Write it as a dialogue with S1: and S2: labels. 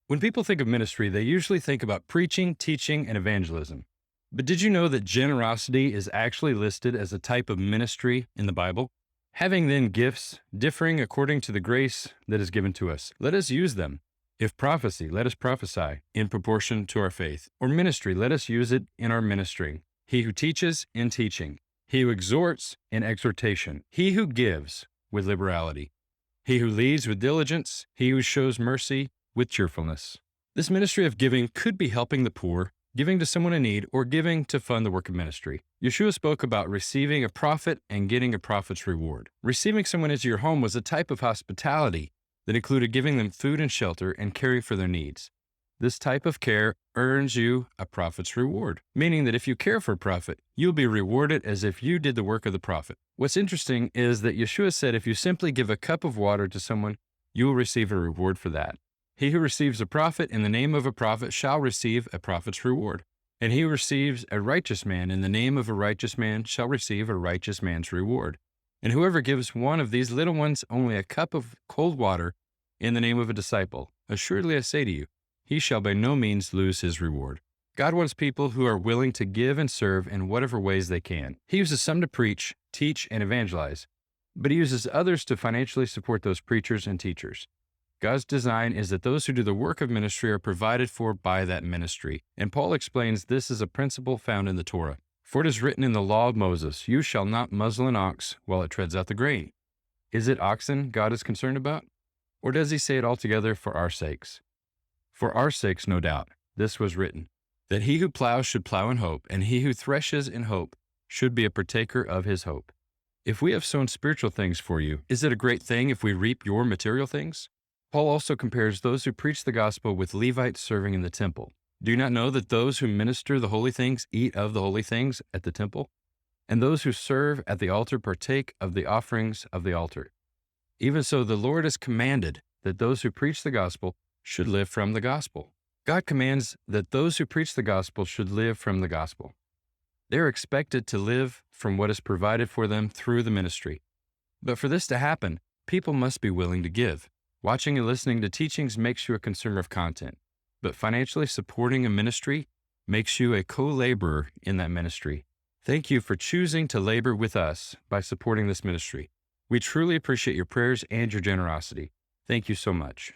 S1: When people think of ministry, they usually think about preaching, teaching, and evangelism. But did you know that generosity is actually listed as a type of ministry in the Bible? Having then gifts differing according to the grace that is given to us, let us use them. If prophecy, let us prophesy in proportion to our faith. Or ministry, let us use it in our ministering. He who teaches, in teaching. He who exhorts, in exhortation. He who gives, with liberality. He who leads, with diligence. He who shows mercy, with cheerfulness. This ministry of giving could be helping the poor, giving to someone in need, or giving to fund the work of ministry. Yeshua spoke about receiving a prophet and getting a prophet's reward. Receiving someone into your home was a type of hospitality that included giving them food and shelter and caring for their needs. This type of care earns you a prophet's reward, meaning that if you care for a prophet, you'll be rewarded as if you did the work of the prophet. What's interesting is that Yeshua said if you simply give a cup of water to someone, you will receive a reward for that. He who receives a prophet in the name of a prophet shall receive a prophet's reward. And he who receives a righteous man in the name of a righteous man shall receive a righteous man's reward. And whoever gives one of these little ones only a cup of cold water in the name of a disciple, assuredly I say to you, he shall by no means lose his reward. God wants people who are willing to give and serve in whatever ways they can. He uses some to preach, teach, and evangelize, but he uses others to financially support those preachers and teachers. God's design is that those who do the work of ministry are provided for by that ministry. And Paul explains this is a principle found in the Torah. For it is written in the law of Moses, you shall not muzzle an ox while it treads out the grain. Is it oxen God is concerned about? Or does he say it altogether for our sakes? For our sakes, no doubt, this was written, that he who plows should plow in hope, and he who threshes in hope should be a partaker of his hope. If we have sown spiritual things for you, is it a great thing if we reap your material things? Paul also compares those who preach the gospel with Levites serving in the temple. Do you not know that those who minister the holy things eat of the holy things at the temple? And those who serve at the altar partake of the offerings of the altar. Even so, the Lord has commanded that those who preach the gospel should live from the gospel. God commands that those who preach the gospel should live from the gospel. They are expected to live from what is provided for them through the ministry. But for this to happen, people must be willing to give. Watching and listening to teachings makes you a consumer of content, but financially supporting a ministry makes you a co-laborer in that ministry. Thank you for choosing to labor with us by supporting this ministry. We truly appreciate your prayers and your generosity. Thank you so much.